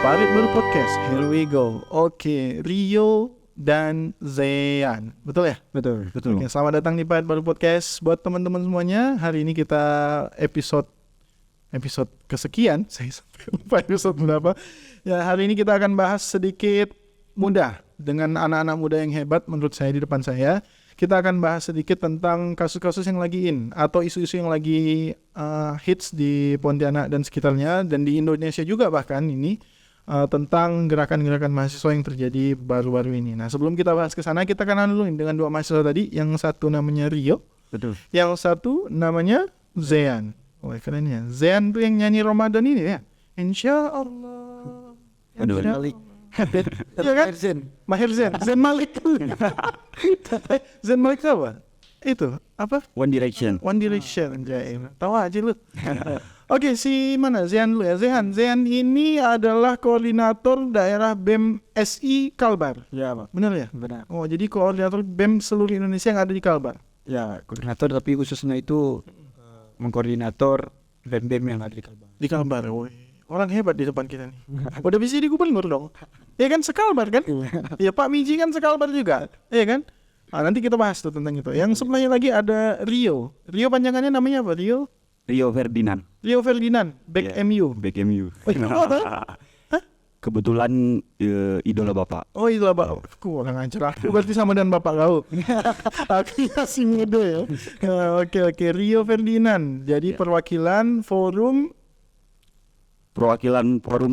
Parit Baru Podcast, here we go. Oke, Rio dan Zean, betul ya? Betul. Oke, selamat datang di Parit Baru Podcast. Buat teman-teman semuanya, hari ini kita episode kesekian. Saya sampai lupa episode berapa. Ya, hari ini kita akan bahas sedikit muda dengan anak-anak muda yang hebat menurut saya di depan saya. Kita akan bahas sedikit tentang kasus-kasus yang lagi in atau isu-isu yang lagi hits di Pontianak dan sekitarnya, dan di Indonesia juga bahkan ini. Tentang gerakan-gerakan mahasiswa yang terjadi baru-baru ini. Nah, sebelum kita bahas ke sana, kita kenalan dulu dengan dua mahasiswa tadi. Yang satu namanya Rio, Betul. yang satu namanya Zean. Oh, keren ya. Zean tuh yang nyanyi Ramadan ini ya. Insya Allah. Aduh, Insya Malik. Iya kan? Zen. Mahir Zen. Zen Malik. Zen Malik apa? Itu apa? One Direction. One Direction. Jaim. Tahu aja lu. Oke, si mana? Zean dulu ya. Zean ini adalah koordinator daerah BEM SI Kalbar. Ya, Pak. Benar ya? Benar. Oh, jadi koordinator BEM seluruh Indonesia yang ada di Kalbar. Ya, koordinator tapi khususnya itu mengkoordinator BEM-BEM yang ada di Kalbar. Di Kalbar. Woi, orang hebat di depan kita nih. Udah bisa jadi gubernur dong. Ya kan, sekalbar kan? Ya, Pak Miji kan sekalbar juga. Iya kan? Nah, nanti kita bahas tuh tentang itu. Yang sebelahnya lagi ada Rio. Rio panjangannya namanya apa? Rio Ferdinand. Rio Ferdinand, back Yeah. MU. Back MU. Hah? Kebetulan idola Bapak. Oh, itu Bapak. Kurang ajar aku berarti sama dengan Bapak kau. Aku masih muda ya. Oke. Rio Ferdinand. Jadi perwakilan Forum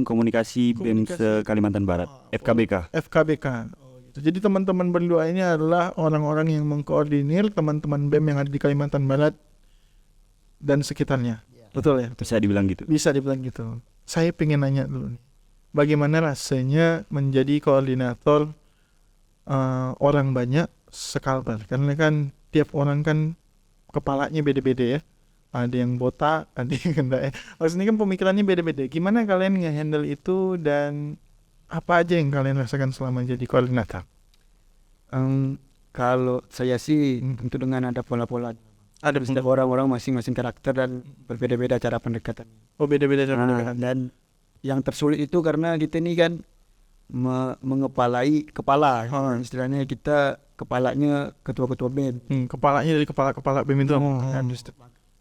Komunikasi BEM se-Kalimantan Barat. FKBK. FKBK. Oh, gitu. Jadi teman-teman berdua ini adalah orang-orang yang mengkoordinir teman-teman BEM yang ada di Kalimantan Barat dan sekitarnya. Betul ya? Bisa dibilang gitu. Bisa dibilang gitu. Saya pengen nanya dulu nih. Bagaimana rasanya menjadi koordinator orang banyak sekalbar? Karena kan tiap orang kan kepalanya beda-beda ya. Ada yang botak, ada yang enggak ya. Maksudnya kan pemikirannya beda-beda. Gimana kalian nge-handle itu dan apa aja yang kalian rasakan selama jadi koordinator? Kalau saya sih tentu dengan ada pola-pola. Ada Setiap orang-orang masing-masing karakter dan berbeda-beda cara pendekatan. Oh, beda-beda cara Nah, pendekatan. dan yang tersulit itu karena kita ini kan mengepalai kepala. Istilahnya kita kepalanya ketua-ketua BEM. Kepalanya dari kepala-kepala BEM itu.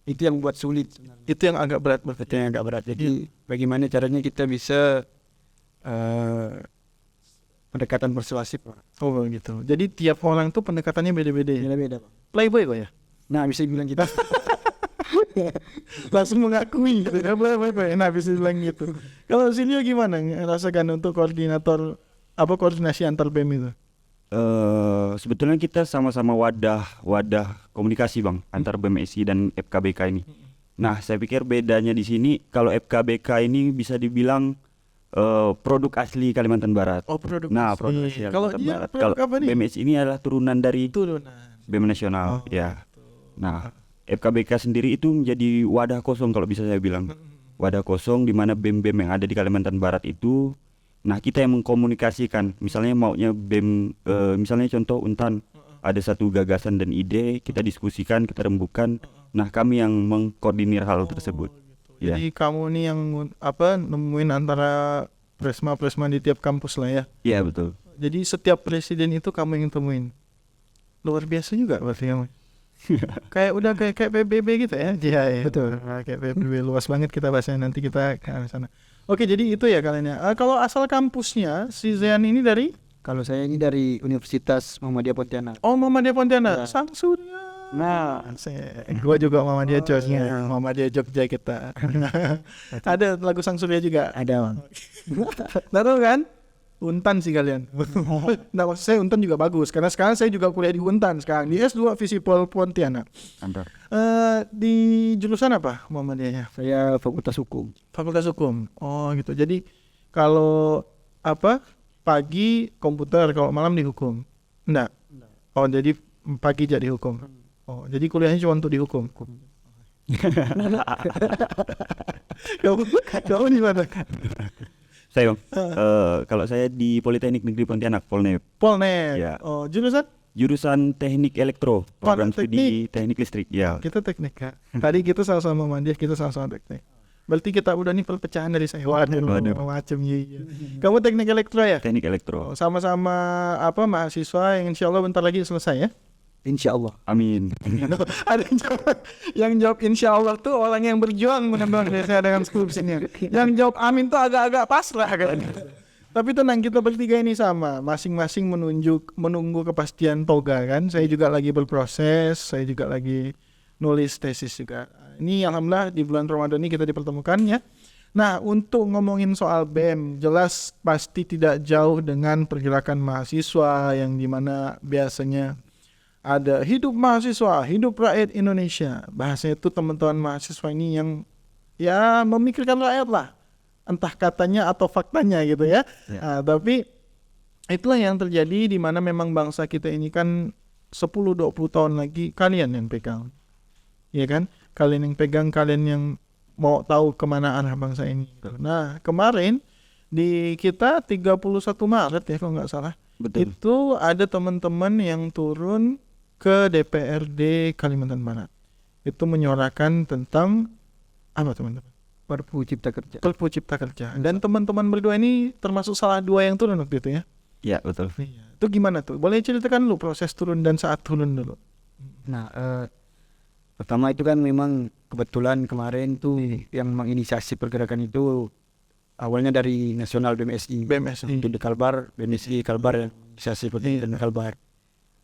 Itu yang buat sulit sebenarnya. Itu yang agak berat berarti. Itu yang agak berat. Jadi bagaimana caranya kita bisa pendekatan persuasif. Oh, gitu. Jadi tiap orang tuh pendekatannya beda-beda ya. Beda-beda, Pak. Playboy kok ya? Nah, bisa bilang gitu. Langsung mengakui gitu ya. Playboy. Nah, bisa bilang gitu. Kalau Silvio gimana rasakan untuk koordinasi antar BEM itu? Sebetulnya kita sama-sama wadah komunikasi Bang antar BMSI dan FKBK ini. Nah, saya pikir bedanya di sini kalau FKBK ini bisa dibilang produk asli Kalimantan Barat. Oh, produk. Nah, produk asli Kalau Kalimantan dia Barat. produk Kalau apa nih? BMSI ini adalah turunan dari Turunan. BEM nasional, Oh, ya. Nah, FKBK sendiri itu menjadi wadah kosong kalau bisa saya bilang. Wadah kosong di mana BEM-BEM yang ada di Kalimantan Barat itu, nah kita yang mengkomunikasikan. Misalnya maunya BEM, misalnya contoh Untan, ada satu gagasan dan ide, kita diskusikan, kita rembukan. Nah, kami yang mengkoordinir hal tersebut. Gitu. Jadi kamu nih yang nemuin antara presma-presma di tiap kampus lah ya. Iya, betul. Jadi setiap presiden itu kamu yang temuin. Luar biasa juga berarti kamu. kayak PBB gitu ya. Iya, ya. Betul. Kayak PBB luas banget kita bahasnya, nanti kita ke sana. Oke, jadi itu ya kalian ya. Kalau asal kampusnya si Zean ini dari Kalau saya ini dari Universitas Muhammadiyah Pontianak. Muhammadiyah Pontianak. Ya. Sang Surya. Nah, Gua juga Muhammadiyah Jogja. Muhammadiyah Jogja kita. Ada lagu Sang Surya juga. ada Bang. Tahu kan? Untan sih kalian. Nah, maksud saya Untan juga bagus karena sekarang saya juga kuliah di Untan sekarang di S2 Visipol Pontianak. Antar. Di jurusan apa Muhammadiyahnya? Saya Fakultas Hukum. Fakultas Hukum. Oh, gitu. Jadi kalau pagi komputer, kalau malam di hukum. Enggak. Oh, jadi pagi jadi hukum. Oh, jadi kuliahnya cuma untuk di hukum. Kamu di mana? Saya Bang, kalau saya di Politeknik Negeri Pontianak, Polnep. Polnet. Ya. Oh, jurusan Teknik Elektro, program studi Teknik Listrik. Ya. kita teknik, Kak. Tadi kita sama-sama Muhammadiyah, kita sama-sama teknik. Berarti kita udah nih perpecahan dari saya. Waduh. Macam iya. Kamu teknik elektro ya? Teknik elektro. Sama-sama mahasiswa yang insya Allah bentar lagi selesai ya? Insya Allah. Amin. Ada yang jawab insya Allah tuh orang yang berjuang benar-benar saya dengan skripsinya. Yang jawab amin tuh agak-agak pasrah kan. Tapi tenang, kita bertiga ini sama, masing-masing menunggu kepastian toga kan. Saya juga lagi berproses, saya juga lagi nulis tesis juga. Ini alhamdulillah di bulan Ramadan ini kita dipertemukan ya. Nah, untuk ngomongin soal BEM, jelas pasti tidak jauh dengan pergerakan mahasiswa yang dimana biasanya ada hidup mahasiswa, hidup rakyat Indonesia. Bahasanya itu teman-teman mahasiswa ini yang ya memikirkan rakyat lah. Entah katanya atau faktanya gitu ya. Nah, tapi itulah yang terjadi di mana memang bangsa kita ini kan 10-20 tahun lagi kalian yang pegang. Iya kan? Kalian yang pegang, kalian yang mau tahu kemana arah bangsa ini. Nah, kemarin di kita 31 Maret ya kalau nggak salah. Betul. Itu ada teman-teman yang turun ke DPRD Kalimantan Barat. Itu menyuarakan tentang apa teman-teman? Perpu Cipta Kerja. Perpu Cipta Kerja. Dan teman-teman berdua ini termasuk salah dua yang turun waktu itu ya? Ya, betul. Iya. Itu gimana tuh? Boleh ceritakan dulu proses turun dan saat turun dulu. Nah, pertama itu kan memang kebetulan kemarin tuh yang menginisiasi pergerakan itu awalnya dari Nasional BMSI. BMSI. Itu di Kalbar, BMSI Kalbar yang inisiasi pergerakan Kalbar.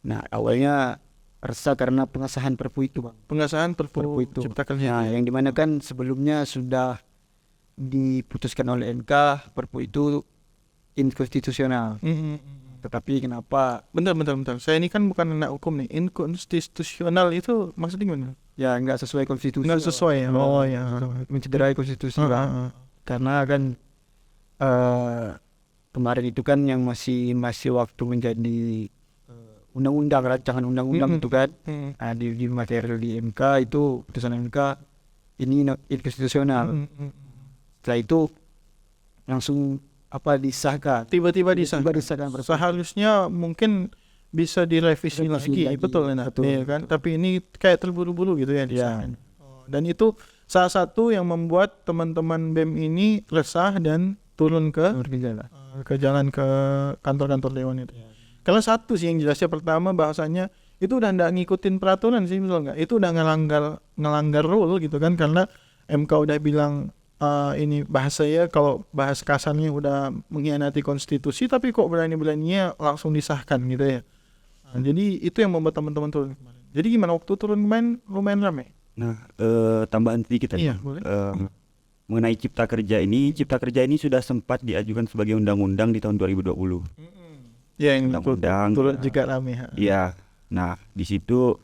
Nah, awalnya resah karena pengesahan Perpu itu, Bang. Pengesahan Perpu Itu. Cipta Kerja. Nah, yang dimana kan sebelumnya sudah diputuskan oleh MK Perpu itu inkonstitusional. Tetapi kenapa? Bentar. Saya ini kan bukan anak hukum nih. Inkonstitusional itu maksudnya gimana? Ya nggak sesuai konstitusi. Nggak sesuai ya? Oh ya. Mencederai konstitusi, Bang. Karena kan kemarin itu kan yang masih waktu menjadi undang-undang, rancangan undang-undang itu kan di materi di MK itu putusan MK ini inkonstitusional. Setelah itu langsung disahkan. Tiba-tiba disahkan. Seharusnya mungkin bisa direvisi lagi. Betul enak. Iya kan? Tapi ini kayak terburu-buru gitu ya disahkan. Dan itu salah satu yang membuat teman-teman BEM ini resah dan turun ke jalan ke kantor-kantor dewan itu. Karena satu sih yang jelasnya, pertama bahasanya itu udah nggak ngikutin peraturan sih, betul nggak? Itu udah ngelanggar rule gitu kan, karena MK udah bilang ini bahasa ya, kalau bahas kasarnya udah mengkhianati konstitusi, tapi kok berani-beraninya langsung disahkan gitu ya. Nah, jadi itu yang membuat teman-teman turun kemarin. Jadi gimana waktu turun kemarin lumayan ramai? Nah, tambahan sedikit tadi. Iya, boleh. Mengenai Cipta Kerja ini sudah sempat diajukan sebagai undang-undang di tahun 2020. Ya, yang Undang-undang. turun juga ramai. Iya. Nah, di situ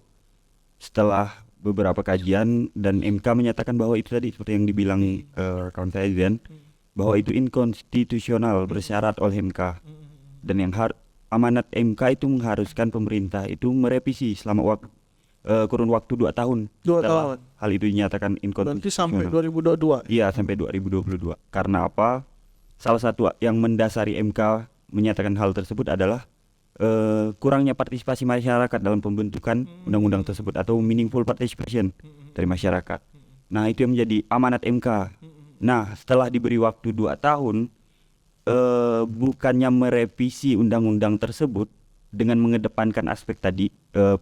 setelah beberapa kajian dan MK menyatakan bahwa itu tadi seperti yang dibilang kawan saya Zen, bahwa itu inkonstitusional, bersyarat oleh MK. Dan yang amanat MK itu mengharuskan pemerintah itu merevisi selama kurun waktu 2 tahun. 2 tahun. Hal itu dinyatakan inkonstitusional. Berarti sampai 2022. Iya, sampai 2022. Karena apa? Salah satu yang mendasari MK menyatakan hal tersebut adalah kurangnya partisipasi masyarakat dalam pembentukan undang-undang tersebut atau meaningful participation dari masyarakat. Nah, itu yang menjadi amanat MK. Nah, setelah diberi waktu 2 tahun, bukannya merevisi undang-undang tersebut dengan mengedepankan aspek tadi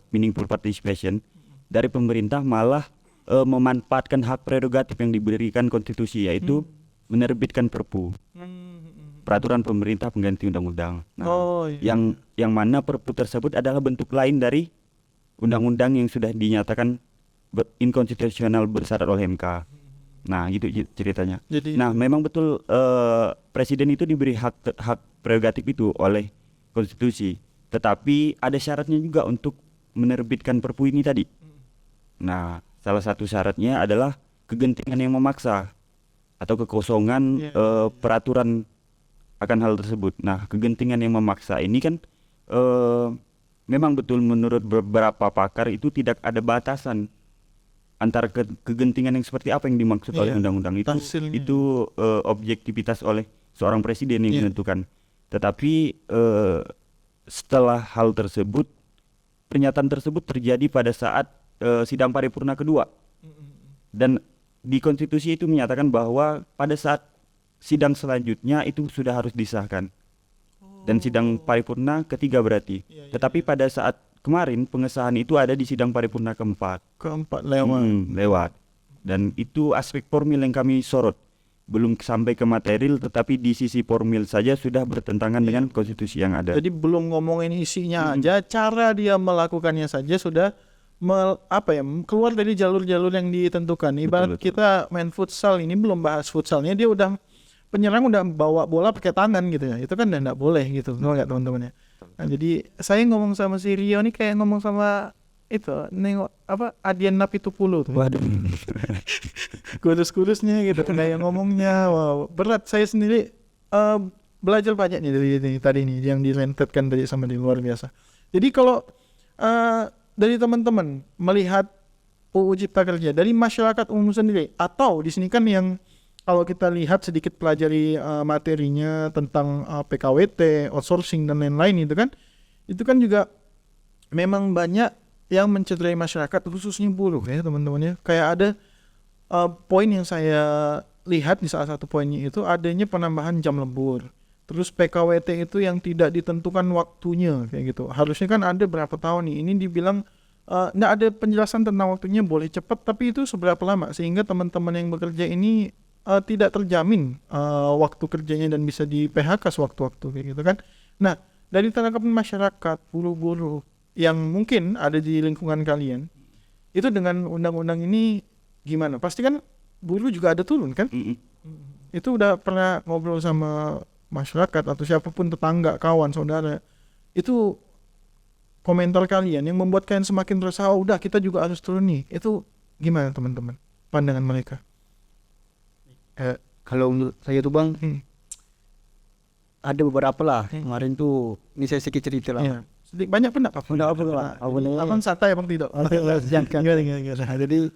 meaningful participation, dari pemerintah malah memanfaatkan hak prerogatif yang diberikan konstitusi, yaitu menerbitkan Perpu. Peraturan pemerintah pengganti undang-undang. Nah, yang mana Perpu tersebut adalah bentuk lain dari undang-undang yang sudah dinyatakan inkonstitusional bersyarat oleh MK. Nah, gitu ceritanya. Jadi, nah, memang betul presiden itu diberi hak prerogatif itu oleh konstitusi. Tetapi ada syaratnya juga untuk menerbitkan Perpu ini tadi. Nah, salah satu syaratnya adalah kegentingan yang memaksa atau kekosongan peraturan akan hal tersebut. Nah, kegentingan yang memaksa ini kan memang betul menurut beberapa pakar itu tidak ada batasan antara kegentingan yang seperti apa yang dimaksud oleh undang-undang itu. Itu objektivitas oleh seorang presiden yang menentukan. Tetapi setelah hal tersebut, pernyataan tersebut terjadi pada saat sidang paripurna kedua. Dan di konstitusi itu menyatakan bahwa pada saat sidang selanjutnya itu sudah harus disahkan. Dan sidang paripurna ketiga berarti. Tetapi pada saat kemarin pengesahan itu ada di sidang paripurna keempat. Keempat lewat. Lewat. Dan itu aspek formil yang kami sorot. Belum sampai ke material, tetapi di sisi formil saja sudah bertentangan dengan konstitusi yang ada. Jadi belum ngomongin isinya aja, cara dia melakukannya saja sudah keluar dari jalur-jalur yang ditentukan. Ibarat Betul. kita main futsal, ini belum bahas futsalnya, dia udah penyerang udah bawa bola pakai tangan gitu ya. Itu kan udah enggak boleh gitu. Tahu enggak teman-teman ya? Nah, jadi saya ngomong sama si Rio nih kayak ngomong sama itu nengok Adian Napitupulu tuh. Waduh. Kurus-kurusnya gitu kayak ngomongnya. Wow, berat. Saya sendiri belajar banyak nih dari ini tadi nih yang direntetkan tadi sama di luar biasa. Jadi kalau dari teman-teman melihat UU Cipta Kerja dari masyarakat umum sendiri, atau di sini kan yang kalau kita lihat sedikit pelajari materinya tentang PKWT, outsourcing dan lain-lain itu kan juga memang banyak yang mencederai masyarakat khususnya buruh ya teman-teman ya. Kayak ada poin yang saya lihat di salah satu poinnya itu adanya penambahan jam lembur. Terus PKWT itu yang tidak ditentukan waktunya kayak gitu. Harusnya kan ada berapa tahun nih. Ini dibilang nggak ada penjelasan tentang waktunya, boleh cepat tapi itu seberapa lama sehingga teman-teman yang bekerja ini tidak terjamin waktu kerjanya dan bisa di PHK sewaktu-waktu kayak gitu kan. Nah, dari tanggapan masyarakat, buruh-buruh yang mungkin ada di lingkungan kalian, itu dengan undang-undang ini gimana? Pasti kan buruh juga ada turun kan? Itu udah pernah ngobrol sama masyarakat atau siapapun, tetangga, kawan, saudara, itu komentar kalian yang membuat kalian semakin resah, oh, udah kita juga harus turun nih. Itu gimana teman-teman pandangan mereka? Kalau menurut saya tuh Bang, ada beberapa lah. Kemarin tuh, ini saya sedikit cerita lah. Ya. Banyak pendapat. Abang santai abang tidak. Gimana. Jadi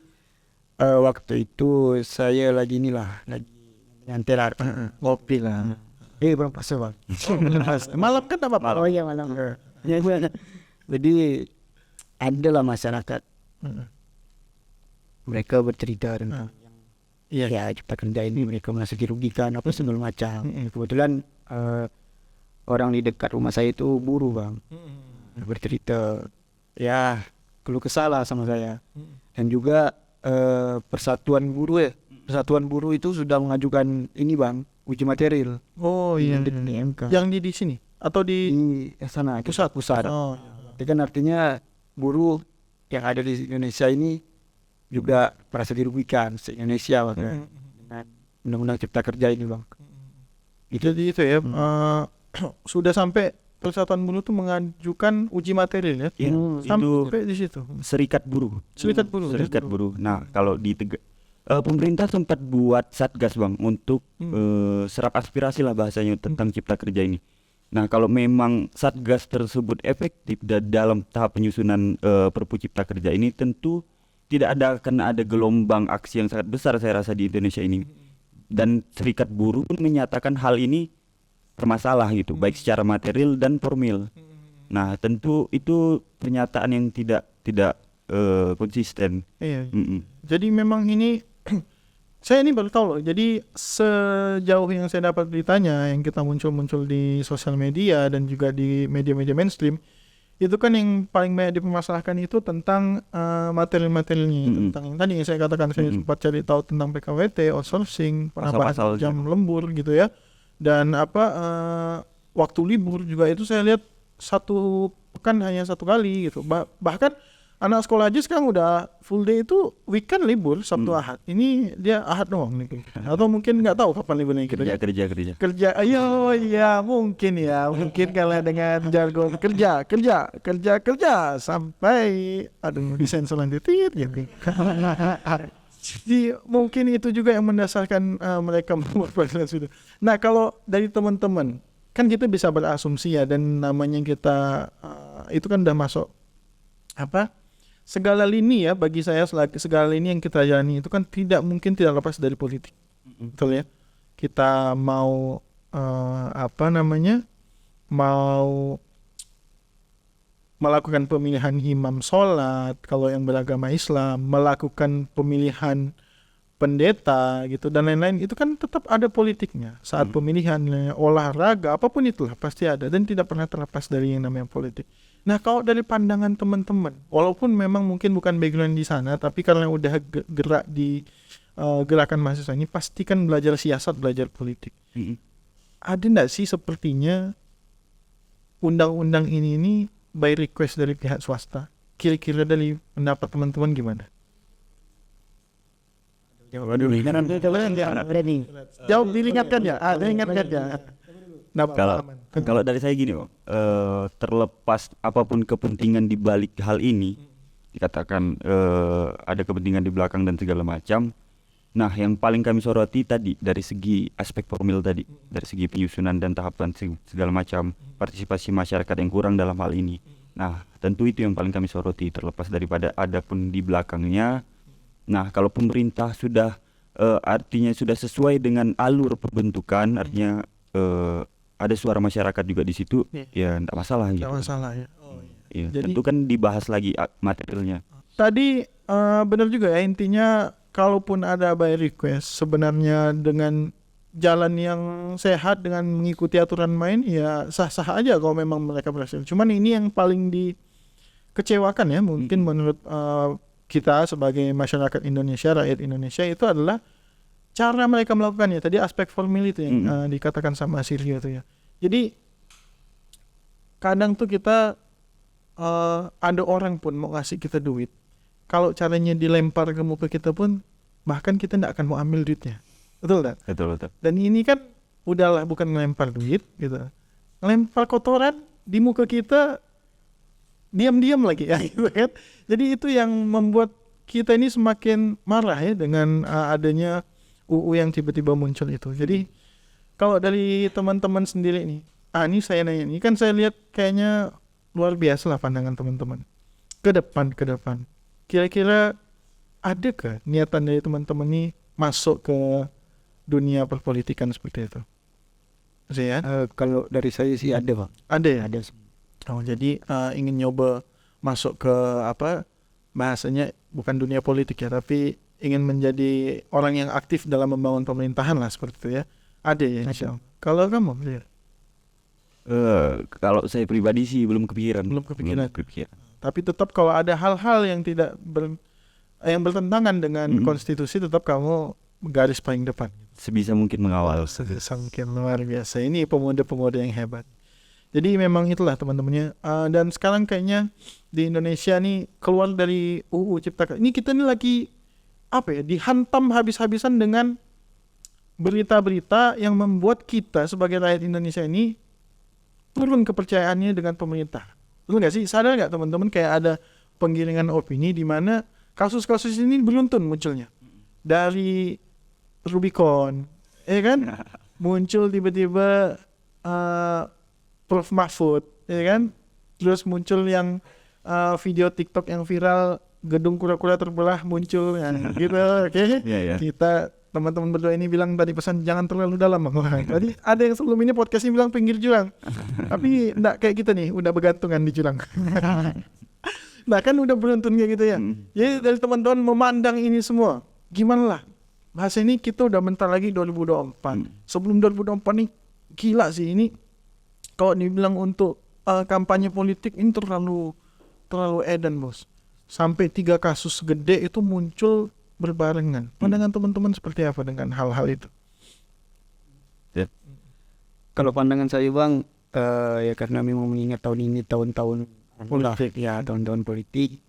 waktu itu saya lagi nyantai lah, Ngopi lah. belum pas Bang. Malam kan apa? Oh iya malam. Jadi adalah masyarakat, mereka bercerita tentang ya Cipta Kerja ini mereka merasa dirugikan apa segala macam. Kebetulan orang di dekat rumah saya itu buruh Bang, bercerita ya keluh kesah lah sama saya. Dan juga Persatuan Buruh itu sudah mengajukan ini Bang, uji material. Oh iya. Di MK. Yang di sini atau di sana pusat? Oh. Itu kan artinya buruh yang ada di Indonesia ini juga merasa dirugikan se-Indonesia dengan Undang-Undang Cipta Kerja ini Bang. Jadi itu ya sudah sampai Persatuan Buruh itu mengajukan uji material ya. Sampai di situ. Serikat buruh. Serikat buruh. Nah, kalau di pemerintah sempat buat satgas Bang untuk serap aspirasi lah bahasanya tentang Cipta Kerja ini. Nah, kalau memang satgas tersebut efektif dalam tahap penyusunan Perpu Cipta Kerja ini, tentu tidak akan ada gelombang aksi yang sangat besar saya rasa di Indonesia ini. Dan serikat buruh pun menyatakan hal ini bermasalah gitu, baik secara material dan formil. Nah, tentu itu pernyataan yang tidak konsisten. Iya. Jadi memang ini saya ini baru tahu loh. Jadi sejauh yang saya dapat beritanya yang kita muncul di sosial media dan juga di media-media mainstream, itu kan yang paling banyak dipermasalahkan itu tentang material-materialnya, tentang yang tadi yang saya katakan. Saya sempat cari tahu tentang PKWT, outsourcing, penambahan jam lembur gitu ya, dan waktu libur juga itu saya lihat satu pekan hanya satu kali gitu. Bahkan anak sekolah aja sekarang udah full day, itu weekend libur Sabtu Ahad. Ini dia Ahad doang nih. Atau mungkin nggak tahu kapan liburnya gitu. Kerja. Ayo ya mungkin kalah dengan jargon kerja sampai disensor nanti gitu. Jadi mungkin itu juga yang mendasarkan mereka membuat peraturan sudah. Nah, kalau dari teman-teman kan kita bisa berasumsi ya, dan namanya kita itu kan udah masuk segala lini ya, bagi saya segala lini yang kita jalani itu kan tidak lepas dari politik. Betul ya? Kita mau mau melakukan pemilihan imam sholat kalau yang beragama Islam, melakukan pemilihan pendeta gitu dan lain-lain, itu kan tetap ada politiknya saat pemilihan, olahraga apapun itulah pasti ada dan tidak pernah terlepas dari yang namanya politik. Nah kalau dari pandangan teman-teman, walaupun memang mungkin bukan background di sana, tapi karena udah gerak di gerakan mahasiswa ini, pasti kan belajar siasat, belajar politik. Ada nggak sih sepertinya undang-undang ini by request dari pihak swasta? Kira-kira dari pendapat teman-teman gimana? Jawab dulu. Jawab, diingatkan ya? Diingatkan ya? Nah, Kalau dari saya gini, terlepas apapun kepentingan di balik hal ini, dikatakan ada kepentingan di belakang dan segala macam. Nah, yang paling kami soroti tadi dari segi aspek formil tadi, dari segi penyusunan dan tahapan segala macam, partisipasi masyarakat yang kurang dalam hal ini. Nah, tentu itu yang paling kami soroti, terlepas daripada ada pun di belakangnya. Nah, kalau pemerintah sudah artinya sudah sesuai dengan alur pembentukan, artinya ada suara masyarakat juga di situ, ya tidak masalah gitu. Tidak masalah ya. Iya, Jadi- tentu kan dibahas lagi materialnya. Tadi benar juga ya, intinya kalaupun ada by request, sebenarnya dengan jalan yang sehat, dengan mengikuti aturan main, ya sah-sah aja kalau memang mereka berhasil. Cuman ini yang paling dikecewakan ya, mungkin menurut kita sebagai masyarakat Indonesia, rakyat Indonesia, itu adalah cara mereka melakukannya. Tadi aspek formil itu yang dikatakan sama Silvio itu ya. Jadi kadang tuh kita ada orang pun mau ngasih kita duit, kalau caranya dilempar ke muka kita pun, bahkan kita tidak akan mau ambil duitnya. Betul tak? Betul. Dan ini kan udahlah bukan ngelempar duit gitu, ngelempar kotoran di muka kita, diam-diam lagi ya gitu kan. Jadi itu yang membuat kita ini semakin marah ya dengan adanya UU yang tiba-tiba muncul itu. Jadi kalau dari teman-teman sendiri nih, ini saya nanya, ini kan saya lihat kayaknya luar biasa lah pandangan teman-teman ke depan. Kira-kira ada ke niatan dari teman-teman ini masuk ke dunia perpolitikan seperti itu? Saya Kalau dari saya sih ada, Pak. ada ya. Ada. Oh, jadi ingin nyoba masuk ke apa bahasanya, bukan dunia politik ya, tapi ingin menjadi orang yang aktif dalam membangun pemerintahan lah seperti itu ya. Ada ya, insya Allah. Kalau kamu ya, Kalau saya pribadi sih belum kepikiran. Belum kepikiran. Tapi tetap kalau ada hal-hal yang tidak yang bertentangan dengan konstitusi, tetap kamu garis paling depan. Sebisa mungkin mengawal. Semakin luar biasa. Ini pemuda-pemuda yang hebat. Jadi memang itulah teman-temannya. Dan sekarang kayaknya di Indonesia nih keluar dari UU Cipta Kerja. Ini kita nih lagi dihantam habis-habisan dengan berita-berita yang membuat kita sebagai rakyat Indonesia ini turun kepercayaannya dengan pemerintah. Betul nggak sih? Sadar nggak teman-teman kayak ada penggiringan opini di mana kasus-kasus ini beruntun munculnya. Dari Rubicon, ya kan? Muncul tiba-tiba Prof Mahfud, ya kan? Terus muncul yang video TikTok yang viral, gedung kura-kura terbelah muncul, ya, gitu. Oke? Iya. Kita teman-teman berdua ini bilang tadi pesan jangan terlalu dalam, Bang. Tadi ada yang sebelum ini podcastnya bilang pinggir jurang, tapi enggak kayak kita nih, udah bergantungan di jurang. Nah kan udah beruntun kayak gitu ya. Jadi dari teman-teman memandang ini semua, gimana lah? Bahasa ini kita udah bentar lagi 2024. Sebelum 2024 nih gila sih ini. Kalau dibilang untuk kampanye politik ini terlalu edan, bos. Sampai 3 kasus gede itu muncul berbarengan. Pandangan teman-teman seperti apa dengan hal-hal itu? Kalau pandangan saya, Bang, ya karena memang mengingat tahun ini tahun-tahun politik, ya tahun-tahun politik,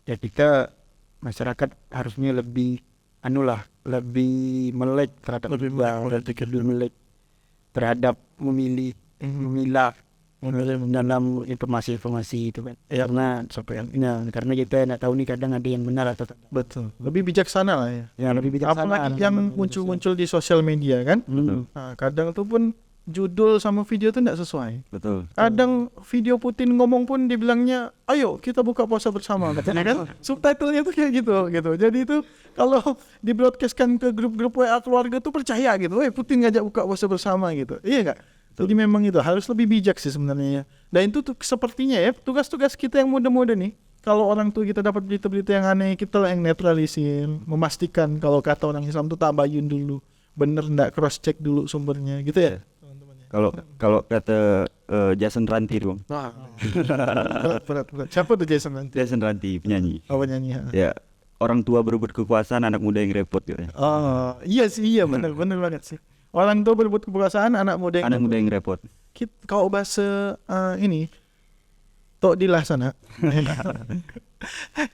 ya kita masyarakat harusnya lebih lebih melek terhadap Lebih politik, lebih melek terhadap memilah dalam informasi-informasi itu kan. Ya, Karena kita nak tahu nih kadang ada yang benar atau tidak. betul. Lebih bijaksana lah ya. Ya lebih bijaksana. Apalagi yang muncul-muncul di sosial media kan. Nah, kadang tuh pun judul sama video tuh tidak sesuai. Betul. Kadang video Putin ngomong pun dibilangnya, ayo kita buka puasa bersama, katanya kan. Subtitlenya tuh kayak gitu. Jadi itu kalau di broadcastkan ke grup-grup WA keluarga tuh percaya gitu, Putin ngajak buka puasa bersama gitu. Iya nggak? Jadi memang itu harus lebih bijak sih sebenarnya ya. Dan itu tuh sepertinya ya tugas-tugas kita yang muda-muda nih. kalau orang tua kita dapat berita-berita yang aneh, kita lah yang netralisir, memastikan kalau kata orang Islam tuh tabayun dulu, bener ndak, cross check dulu sumbernya, gitu ya. Kalau kata Jason Ranti dong. Nah, berat. Siapa tuh Jason nanti? Jason Ranti penyanyi. Oh, penyanyi. Ya, orang tua berebut kekuasaan, anak muda yang repot gitu ya. Oh, iya sih, iya bener banget sih. Orang tua berebut kekuasaan, anak muda yang repot. Kalau bahasa ini tok dilaksana.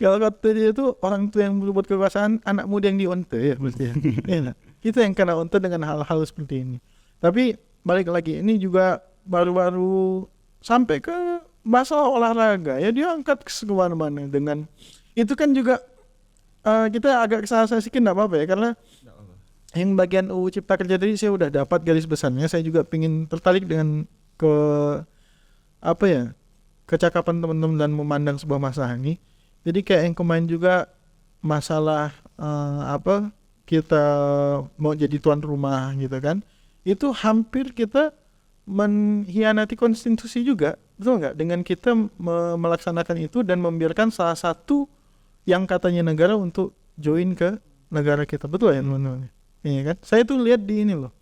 Kalau kata dia itu orang tua yang berebut kekuasaan, anak muda yang dionte ya berarti ya. Iya, kita yang kena onte dengan hal-hal seperti ini. Tapi balik lagi, ini juga baru-baru sampai ke masalah olahraga ya, dia angkat ke mana-mana dengan itu kan juga kita agak salah sedikit, nggak apa-apa ya, karena yang bagian UU Cipta Kerja tadi saya udah dapat garis besarnya. Saya juga pingin tertarik dengan kecakapan teman-teman dan memandang sebuah masalah ini. Jadi kayak yang kemarin juga masalah kita mau jadi tuan rumah gitu kan, itu hampir kita mengkhianati konstitusi juga, betul nggak? Dengan kita melaksanakan itu dan membiarkan salah satu yang katanya negara untuk join ke negara kita, betul ya teman-teman? Iya kan? Saya tuh lihat di ini loh,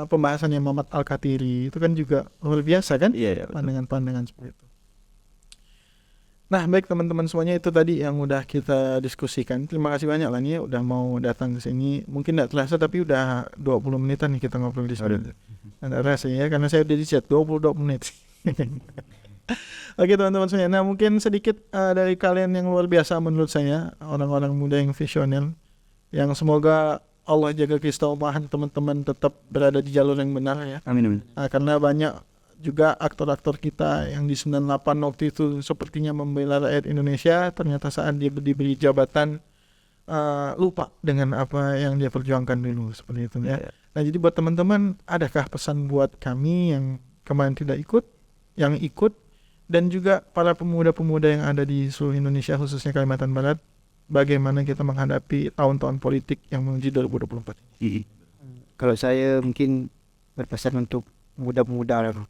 pembahasannya Muhammad Al-Katiri itu kan juga luar biasa kan? Iya, Pandangan-pandangan seperti itu. Nah, baik teman-teman semuanya, itu tadi yang udah kita diskusikan. Terima kasih banyak lah nih udah mau datang ke sini. Mungkin tidak terasa tapi udah 20 menitan nih kita ngobrol di sini. Tidak terasa ya, karena saya udah di chat 20 menit. Oke teman-teman semuanya. Nah, mungkin sedikit dari kalian yang luar biasa menurut saya, orang-orang muda yang visioner, yang semoga Allah jaga keistiqomahan teman-teman tetap berada di jalur yang benar ya. Amin. Karena banyak juga aktor-aktor kita yang di 98 waktu itu sepertinya membela rakyat Indonesia, ternyata saat dia diberi jabatan lupa dengan apa yang dia perjuangkan dulu, seperti itu ya. Nah, jadi buat teman-teman, adakah pesan buat kami yang kemarin tidak ikut, yang ikut, dan juga para pemuda-pemuda yang ada di seluruh Indonesia, khususnya Kalimantan Barat, bagaimana kita menghadapi tahun-tahun politik yang menuju 2024 ini? Kalau saya mungkin berpesan untuk pemuda-pemuda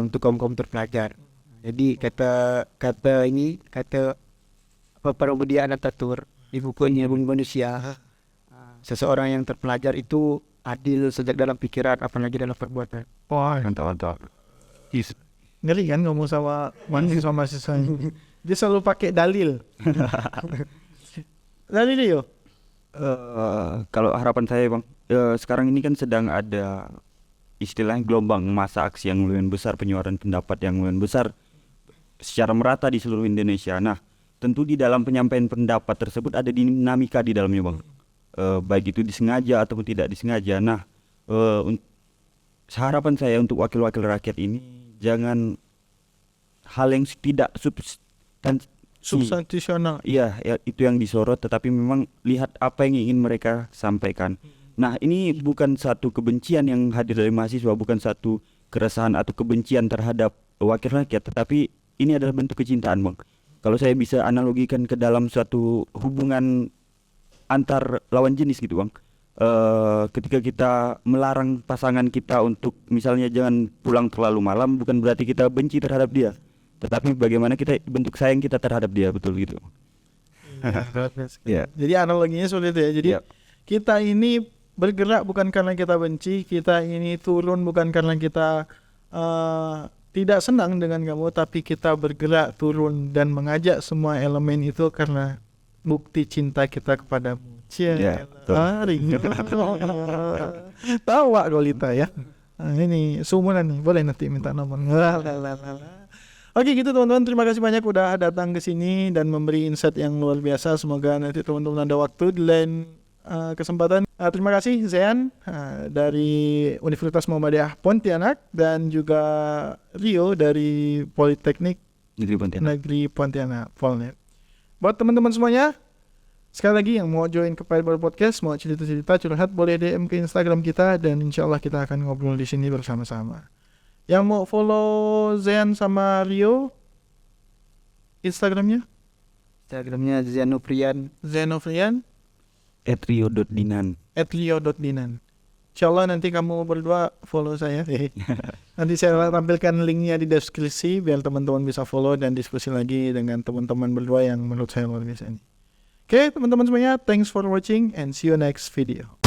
untuk kaum terpelajar. Jadi kata Paromedian Ataturk di bukunya Bumi Manusia, seseorang yang terpelajar itu adil sejak dalam pikiran apalagi dalam perbuatan. Wah, Mantap. ngeri kan ngomong sama mahasiswa. Dia selalu pakai dalil. Dalil yo. Kalau harapan saya bang, sekarang ini kan sedang ada istilahnya gelombang masa aksi yang lumayan besar, penyuaran pendapat yang lumayan besar secara merata di seluruh Indonesia. Nah, tentu di dalam penyampaian pendapat tersebut ada dinamika di dalamnya bang, baik itu disengaja ataupun tidak disengaja. Nah, harapan saya untuk wakil-wakil rakyat ini jangan hal yang tidak substansial. Iya, ya, itu yang disorot, tetapi memang lihat apa yang ingin mereka sampaikan. Nah, ini bukan satu kebencian yang hadir dari mahasiswa, bukan satu keresahan atau kebencian terhadap wakil rakyat, tetapi ini adalah bentuk kecintaan, bang. Kalau saya bisa analogikan ke dalam suatu hubungan antar lawan jenis gitu, bang. Ketika kita melarang pasangan kita untuk misalnya jangan pulang terlalu malam, bukan berarti kita benci terhadap dia, tetapi bagaimana kita bentuk sayang kita terhadap dia, betul gitu. Ya. Jadi analoginya sulit ya. Jadi kita ini bergerak bukan karena kita benci, kita ini turun bukan karena kita tidak senang dengan kamu, tapi kita bergerak turun dan mengajak semua elemen itu karena bukti cinta kita kepadamu. Tawa Golita ya. Ini sumunan nih, boleh nanti minta nomor. Oke gitu teman-teman, terima kasih banyak udah datang ke sini dan memberi insight yang luar biasa. Semoga nanti teman-teman ada waktu di lain kesempatan. Terima kasih Zean dari Universitas Muhammadiyah Pontianak dan juga Rio dari Politeknik Negeri Pontianak Polnet. Buat teman-teman semuanya, sekali lagi yang mau join ke Firebar Podcast, mau cerita-cerita curhat, boleh DM ke Instagram kita dan insyaallah kita akan ngobrol di sini bersama-sama. Yang mau follow Zean sama Rio, Instagramnya Zenoprian @rio.dinan. @rio.dinan. Insyaallah nanti kamu berdua follow saya. Nanti saya tampilkan linknya di deskripsi biar teman-teman bisa follow dan diskusi lagi dengan teman-teman berdua yang menurut saya luar biasa ini. Oke, teman-teman semuanya, thanks for watching and see you next video.